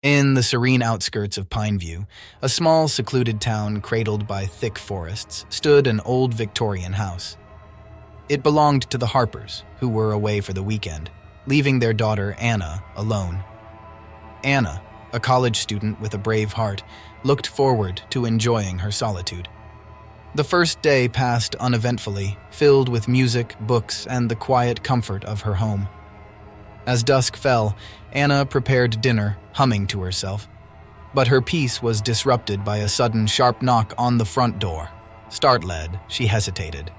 In the serene outskirts of Pineview, a small, secluded town cradled by thick forests, stood an old Victorian house. It belonged to the Harpers, who were away for the weekend, leaving their daughter Anna alone. Anna, a college student with a brave heart, looked forward to enjoying her solitude. The first day passed uneventfully, filled with music, books, and the quiet comfort of her home. As dusk fell, Anna prepared dinner, humming to herself. But her peace was disrupted by a sudden sharp knock on the front door. Startled, she hesitated.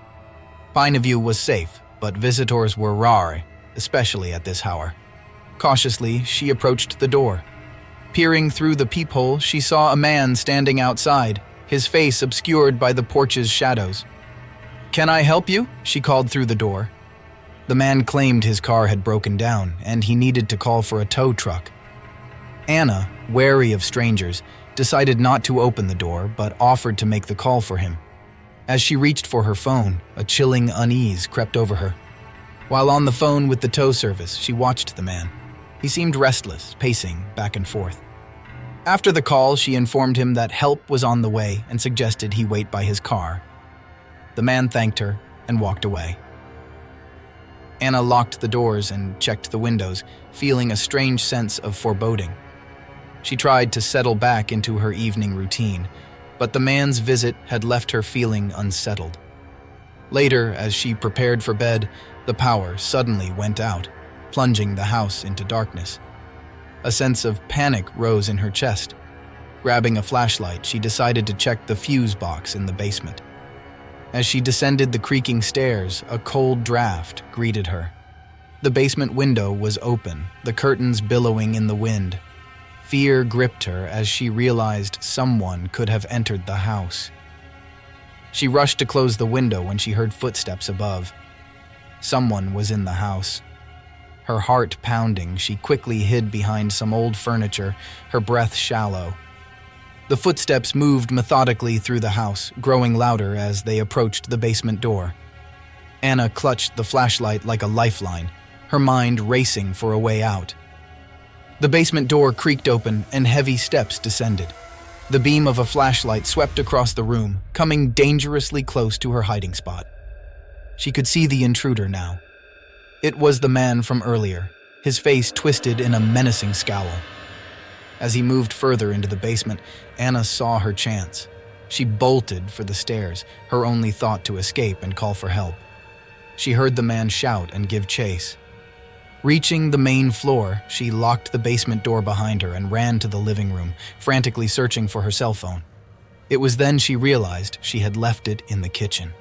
Pineview was safe, but visitors were rare, especially at this hour. Cautiously, she approached the door. Peering through the peephole, she saw a man standing outside, his face obscured by the porch's shadows. "Can I help you?" she called through the door. The man claimed his car had broken down, and he needed to call for a tow truck. Anna, wary of strangers, decided not to open the door, but offered to make the call for him. As she reached for her phone, a chilling unease crept over her. While on the phone with the tow service, she watched the man. He seemed restless, pacing back and forth. After the call, she informed him that help was on the way and suggested he wait by his car. The man thanked her and walked away. Anna locked the doors and checked the windows, feeling a strange sense of foreboding. She tried to settle back into her evening routine, but the man's visit had left her feeling unsettled. Later, as she prepared for bed, the power suddenly went out, plunging the house into darkness. A sense of panic rose in her chest. Grabbing a flashlight, she decided to check the fuse box in the basement. As she descended the creaking stairs, a cold draft greeted her. The basement window was open, the curtains billowing in the wind. Fear gripped her as she realized someone could have entered the house. She rushed to close the window when she heard footsteps above. Someone was in the house. Her heart pounding, she quickly hid behind some old furniture, her breath shallow. The footsteps moved methodically through the house, growing louder as they approached the basement door. Anna clutched the flashlight like a lifeline, her mind racing for a way out. The basement door creaked open and heavy steps descended. The beam of a flashlight swept across the room, coming dangerously close to her hiding spot. She could see the intruder now. It was the man from earlier, his face twisted in a menacing scowl. As he moved further into the basement, Anna saw her chance. She bolted for the stairs, her only thought to escape and call for help. She heard the man shout and give chase. Reaching the main floor, she locked the basement door behind her and ran to the living room, frantically searching for her cell phone. It was then she realized she had left it in the kitchen.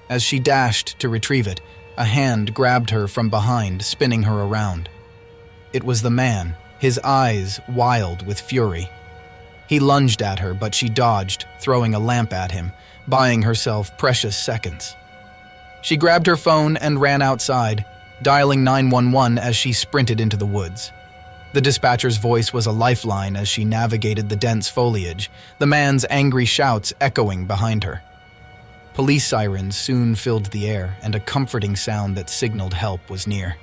As she dashed to retrieve it, a hand grabbed her from behind, spinning her around. It was the man, his eyes wild with fury. He lunged at her, but she dodged, throwing a lamp at him, buying herself precious seconds. She grabbed her phone and ran outside, dialing 911 as she sprinted into the woods. The dispatcher's voice was a lifeline as she navigated the dense foliage, the man's angry shouts echoing behind her. Police sirens soon filled the air, and a comforting sound that signaled help was near.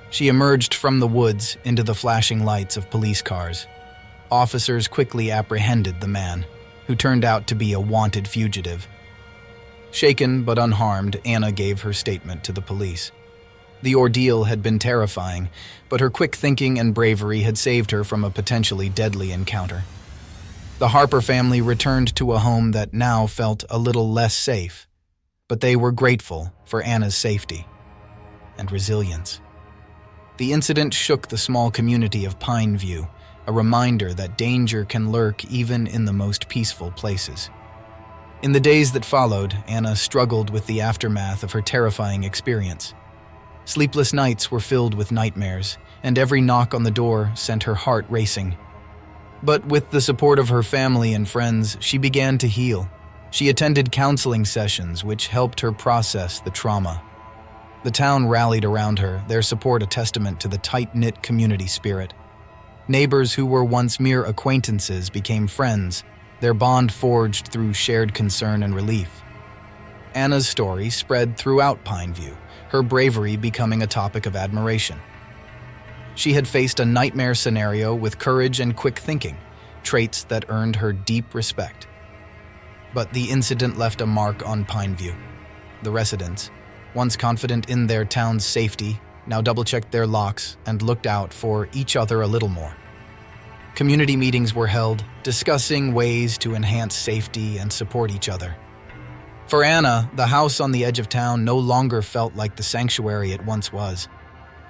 She emerged from the woods into the flashing lights of police cars. Officers quickly apprehended the man, who turned out to be a wanted fugitive. Shaken but unharmed, Anna gave her statement to the police. The ordeal had been terrifying, but her quick thinking and bravery had saved her from a potentially deadly encounter. The Harper family returned to a home that now felt a little less safe, but they were grateful for Anna's safety and resilience. The incident shook the small community of Pineview, a reminder that danger can lurk even in the most peaceful places. In the days that followed, Anna struggled with the aftermath of her terrifying experience. Sleepless nights were filled with nightmares, and every knock on the door sent her heart racing. But with the support of her family and friends, she began to heal. She attended counseling sessions which helped her process the trauma. The town rallied around her, their support a testament to the tight-knit community spirit. Neighbors who were once mere acquaintances became friends, their bond forged through shared concern and relief. Anna's story spread throughout Pineview, her bravery becoming a topic of admiration. She had faced a nightmare scenario with courage and quick thinking, traits that earned her deep respect. But the incident left a mark on Pineview. The residents, once confident in their town's safety, now double-checked their locks and looked out for each other a little more. Community meetings were held, discussing ways to enhance safety and support each other. For Anna, the house on the edge of town no longer felt like the sanctuary it once was.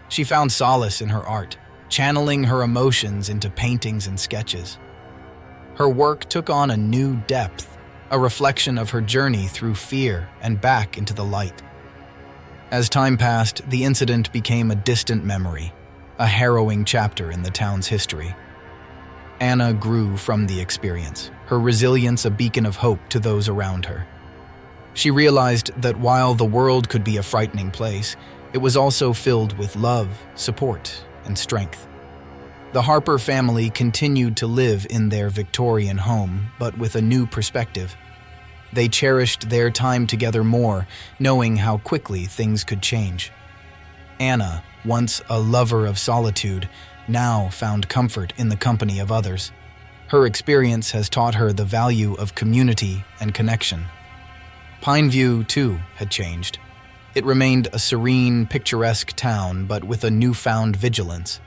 She found solace in her art, channeling her emotions into paintings and sketches. Her work took on a new depth, a reflection of her journey through fear and back into the light. As time passed, the incident became a distant memory, a harrowing chapter in the town's history. Anna grew from the experience, her resilience a beacon of hope to those around her. She realized that while the world could be a frightening place, it was also filled with love, support, and strength. The Harper family continued to live in their Victorian home, but with a new perspective. They cherished their time together more, knowing how quickly things could change. Anna, once a lover of solitude, now found comfort in the company of others. Her experience has taught her the value of community and connection. Pineview, too, had changed. It remained a serene, picturesque town, but with a newfound vigilance.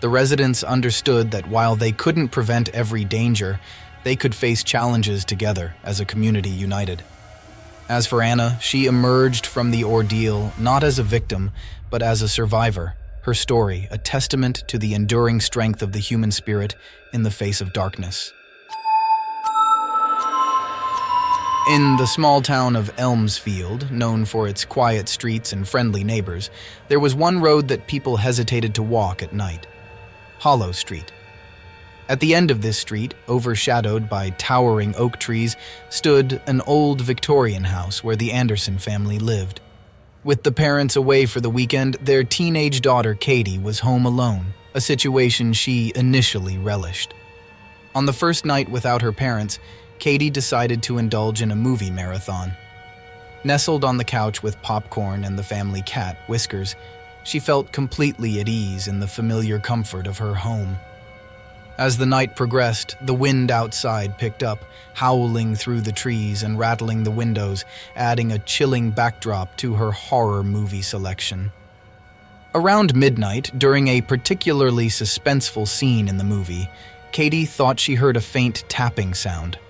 The residents understood that while they couldn't prevent every danger, they could face challenges together as a community united. As for Anna, she emerged from the ordeal not as a victim, but as a survivor, her story a testament to the enduring strength of the human spirit in the face of darkness. In the small town of Elmsfield, known for its quiet streets and friendly neighbors, there was one road that people hesitated to walk at night: Hollow Street. At the end of this street, overshadowed by towering oak trees, stood an old Victorian house where the Anderson family lived. With the parents away for the weekend, their teenage daughter Katie was home alone, a situation she initially relished. On the first night without her parents, Katie decided to indulge in a movie marathon. Nestled on the couch with popcorn and the family cat, Whiskers, she felt completely at ease in the familiar comfort of her home. As the night progressed, the wind outside picked up, howling through the trees and rattling the windows, adding a chilling backdrop to her horror movie selection. Around midnight, during a particularly suspenseful scene in the movie, Katie thought she heard a faint tapping sound.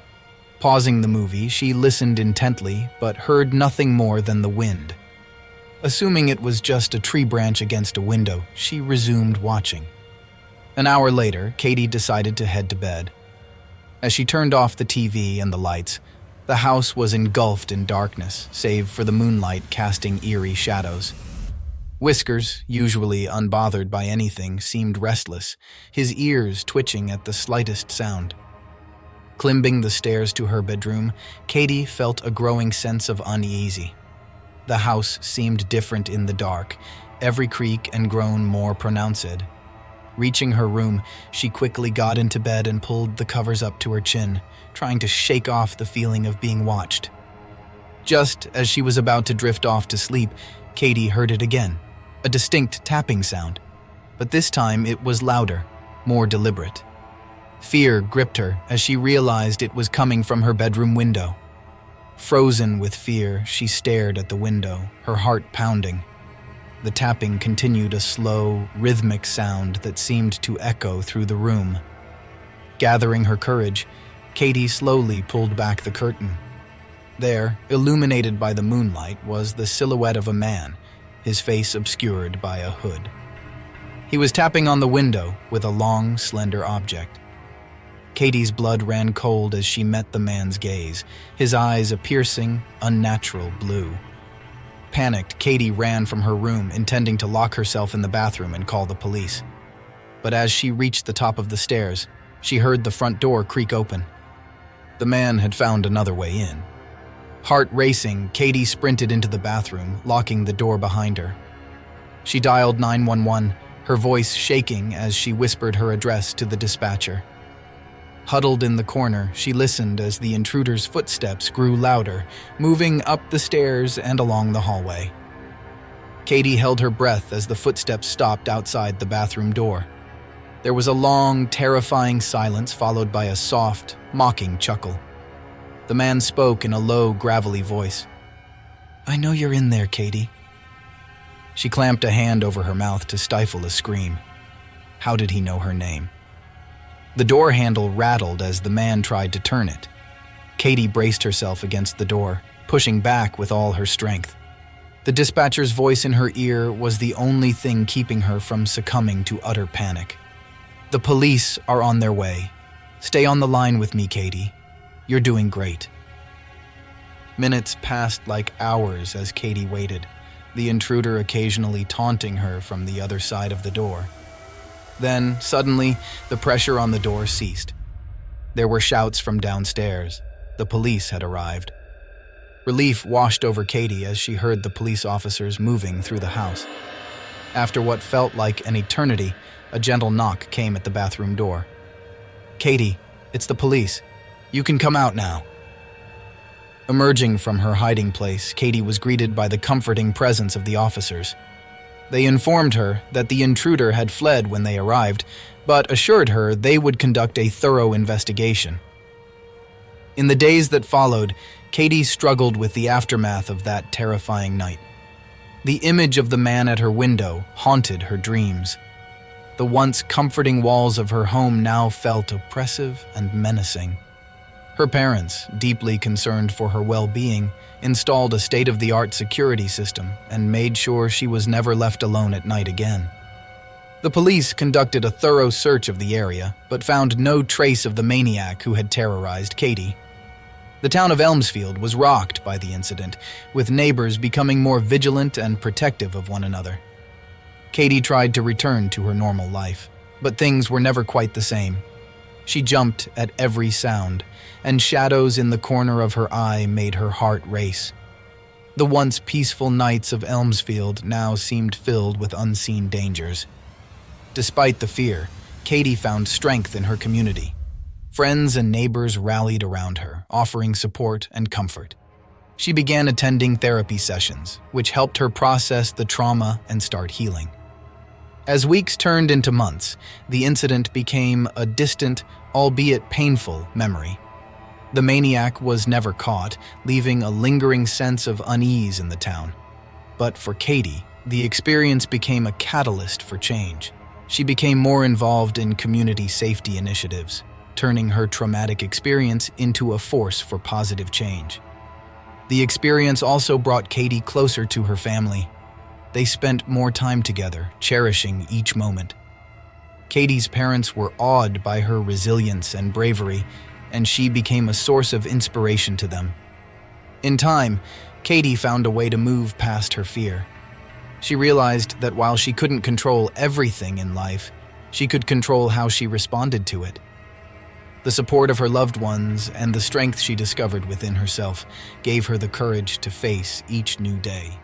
Pausing the movie, she listened intently, but heard nothing more than the wind. Assuming it was just a tree branch against a window, she resumed watching. An hour later, Katie decided to head to bed. As she turned off the TV and the lights, the house was engulfed in darkness, save for the moonlight casting eerie shadows. Whiskers, usually unbothered by anything, seemed restless, his ears twitching at the slightest sound. Climbing the stairs to her bedroom, Katie felt a growing sense of uneasy. The house seemed different in the dark, every creak and groan more pronounced. Reaching her room, she quickly got into bed and pulled the covers up to her chin, trying to shake off the feeling of being watched. Just as she was about to drift off to sleep, Katie heard it again, a distinct tapping sound. But this time it was louder, more deliberate. Fear gripped her as she realized it was coming from her bedroom window. Frozen with fear, she stared at the window, her heart pounding. The tapping continued, a slow, rhythmic sound that seemed to echo through the room. Gathering her courage, Katie slowly pulled back the curtain. There, illuminated by the moonlight, was the silhouette of a man, his face obscured by a hood. He was tapping on the window with a long, slender object. Katie's blood ran cold as she met the man's gaze, his eyes a piercing, unnatural blue. Panicked, Katie ran from her room, intending to lock herself in the bathroom and call the police. But as she reached the top of the stairs, she heard the front door creak open. The man had found another way in. Heart racing, Katie sprinted into the bathroom, locking the door behind her. She dialed 911, her voice shaking as she whispered her address to the dispatcher. Huddled in the corner, she listened as the intruder's footsteps grew louder, moving up the stairs and along the hallway. Katie held her breath as the footsteps stopped outside the bathroom door. There was a long, terrifying silence followed by a soft, mocking chuckle. The man spoke in a low, gravelly voice. "I know you're in there, Katie." She clamped a hand over her mouth to stifle a scream. How did he know her name? The door handle rattled as the man tried to turn it. Katie braced herself against the door, pushing back with all her strength. The dispatcher's voice in her ear was the only thing keeping her from succumbing to utter panic. "The police are on their way. Stay on the line with me, Katie. You're doing great." Minutes passed like hours as Katie waited, the intruder occasionally taunting her from the other side of the door. Then, suddenly, the pressure on the door ceased. There were shouts from downstairs. The police had arrived. Relief washed over Katie as she heard the police officers moving through the house. After what felt like an eternity, a gentle knock came at the bathroom door. "Katie, it's the police. You can come out now." Emerging from her hiding place, Katie was greeted by the comforting presence of the officers. They informed her that the intruder had fled when they arrived, but assured her they would conduct a thorough investigation. In the days that followed, Katie struggled with the aftermath of that terrifying night. The image of the man at her window haunted her dreams. The once comforting walls of her home now felt oppressive and menacing. Her parents, deeply concerned for her well-being, installed a state-of-the-art security system and made sure she was never left alone at night again. The police conducted a thorough search of the area, but found no trace of the maniac who had terrorized Katie. The town of Elmsfield was rocked by the incident, with neighbors becoming more vigilant and protective of one another. Katie tried to return to her normal life, but things were never quite the same. She jumped at every sound, and shadows in the corner of her eye made her heart race. The once peaceful nights of Elmsfield now seemed filled with unseen dangers. Despite the fear, Katie found strength in her community. Friends and neighbors rallied around her, offering support and comfort. She began attending therapy sessions, which helped her process the trauma and start healing. As weeks turned into months, the incident became a distant, albeit painful, memory. The maniac was never caught, leaving a lingering sense of unease in the town. But for Katie, the experience became a catalyst for change. She became more involved in community safety initiatives, turning her traumatic experience into a force for positive change. The experience also brought Katie closer to her family. They spent more time together, cherishing each moment. Katie's parents were awed by her resilience and bravery, and she became a source of inspiration to them. In time, Katie found a way to move past her fear. She realized that while she couldn't control everything in life, she could control how she responded to it. The support of her loved ones and the strength she discovered within herself gave her the courage to face each new day.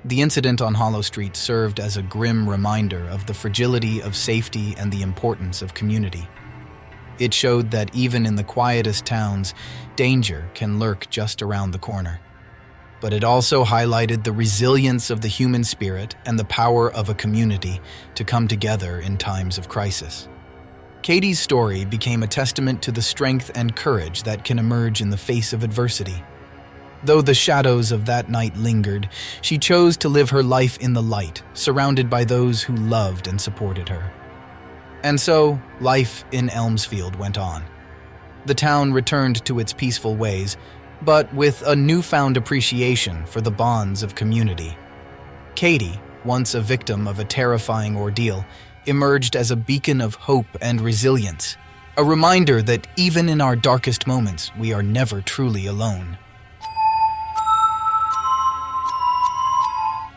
The incident on Hollow Street served as a grim reminder of the fragility of safety and the importance of community. It showed that even in the quietest towns, danger can lurk just around the corner. But it also highlighted the resilience of the human spirit and the power of a community to come together in times of crisis. Katie's story became a testament to the strength and courage that can emerge in the face of adversity. Though the shadows of that night lingered, she chose to live her life in the light, surrounded by those who loved and supported her. And so, life in Elmsfield went on. The town returned to its peaceful ways, but with a newfound appreciation for the bonds of community. Katie, once a victim of a terrifying ordeal, emerged as a beacon of hope and resilience, a reminder that even in our darkest moments, we are never truly alone.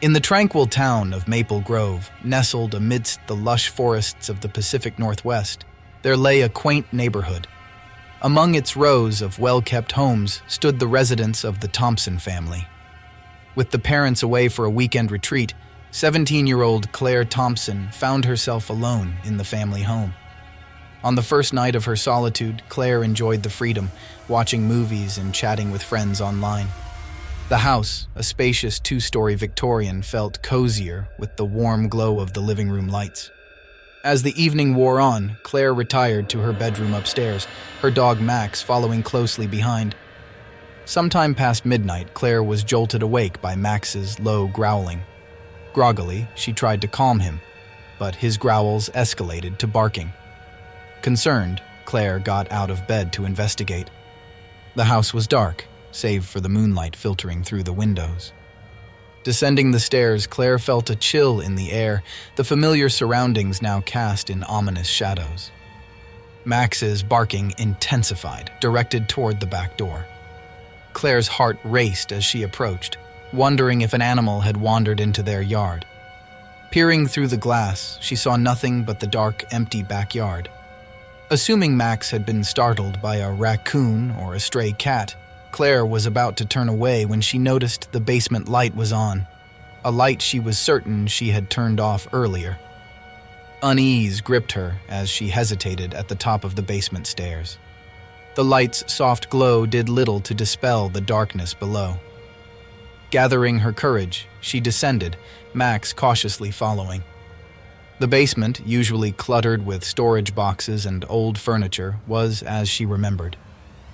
In the tranquil town of Maple Grove, nestled amidst the lush forests of the Pacific Northwest, there lay a quaint neighborhood. Among its rows of well-kept homes stood the residence of the Thompson family. With the parents away for a weekend retreat, 17-year-old Claire Thompson found herself alone in the family home. On the first night of her solitude, Claire enjoyed the freedom, watching movies and chatting with friends online. The house, a spacious two-story Victorian, felt cozier with the warm glow of the living room lights. As the evening wore on, Claire retired to her bedroom upstairs, her dog Max following closely behind. Sometime past midnight, Claire was jolted awake by Max's low growling. Groggily, she tried to calm him, but his growls escalated to barking. Concerned, Claire got out of bed to investigate. The house was dark, save for the moonlight filtering through the windows. Descending the stairs, Claire felt a chill in the air, the familiar surroundings now cast in ominous shadows. Max's barking intensified, directed toward the back door. Claire's heart raced as she approached, wondering if an animal had wandered into their yard. Peering through the glass, she saw nothing but the dark, empty backyard. Assuming Max had been startled by a raccoon or a stray cat, Claire was about to turn away when she noticed the basement light was on, a light she was certain she had turned off earlier. Unease gripped her as she hesitated at the top of the basement stairs. The light's soft glow did little to dispel the darkness below. Gathering her courage, she descended, Max cautiously following. The basement, usually cluttered with storage boxes and old furniture, was as she remembered.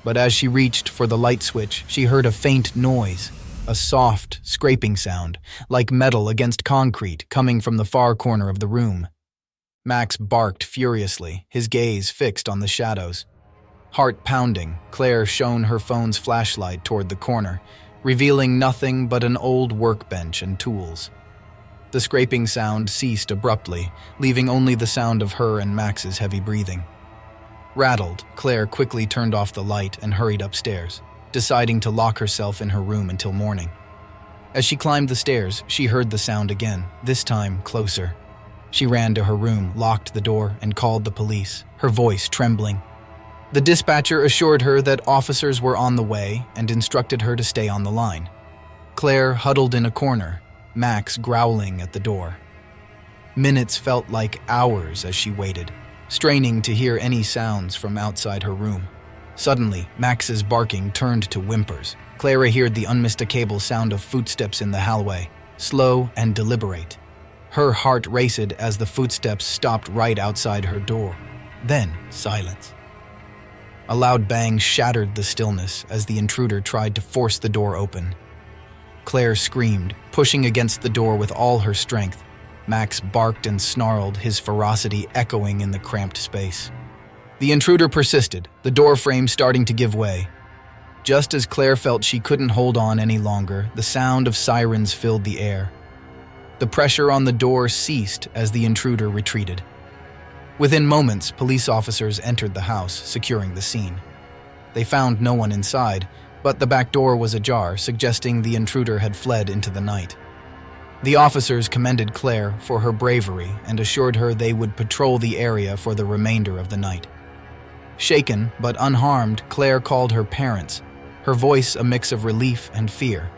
But as she reached for the light switch, she heard a faint noise, a soft, scraping sound, like metal against concrete, coming from the far corner of the room. Max barked furiously, his gaze fixed on the shadows. Heart pounding, Claire shone her phone's flashlight toward the corner, revealing nothing but an old workbench and tools. The scraping sound ceased abruptly, leaving only the sound of her and Max's heavy breathing. Rattled, Claire quickly turned off the light and hurried upstairs, deciding to lock herself in her room until morning. As she climbed the stairs, she heard the sound again, this time closer. She ran to her room, locked the door, and called the police, her voice trembling. The dispatcher assured her that officers were on the way and instructed her to stay on the line. Claire huddled in a corner, Max growling at the door. Minutes felt like hours as she waited, straining to hear any sounds from outside her room. Suddenly, Max's barking turned to whimpers. Claire heard the unmistakable sound of footsteps in the hallway, slow and deliberate. Her heart raced as the footsteps stopped right outside her door. Then, silence. A loud bang shattered the stillness as the intruder tried to force the door open. Claire screamed, pushing against the door with all her strength. Max barked and snarled, his ferocity echoing in the cramped space. The intruder persisted, the door frame starting to give way. Just as Claire felt she couldn't hold on any longer, the sound of sirens filled the air. The pressure on the door ceased as the intruder retreated. Within moments, police officers entered the house, securing the scene. They found no one inside, but the back door was ajar, suggesting the intruder had fled into the night. The officers commended Claire for her bravery and assured her they would patrol the area for the remainder of the night. Shaken but unharmed, Claire called her parents, her voice a mix of relief and fear.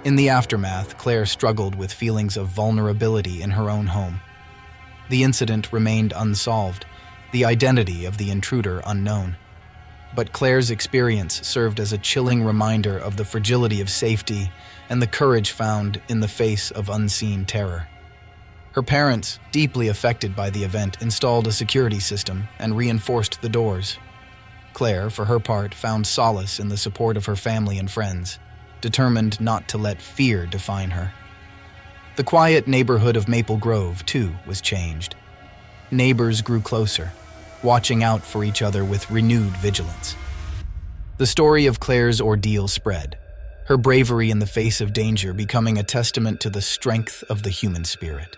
In the aftermath, Claire struggled with feelings of vulnerability in her own home. The incident remained unsolved, the identity of the intruder unknown. But Claire's experience served as a chilling reminder of the fragility of safety and the courage found in the face of unseen terror. Her parents, deeply affected by the event, installed a security system and reinforced the doors. Claire, for her part, found solace in the support of her family and friends, determined not to let fear define her. The quiet neighborhood of Maple Grove, too, was changed. Neighbors grew closer, watching out for each other with renewed vigilance. The story of Claire's ordeal spread, her bravery in the face of danger becoming a testament to the strength of the human spirit.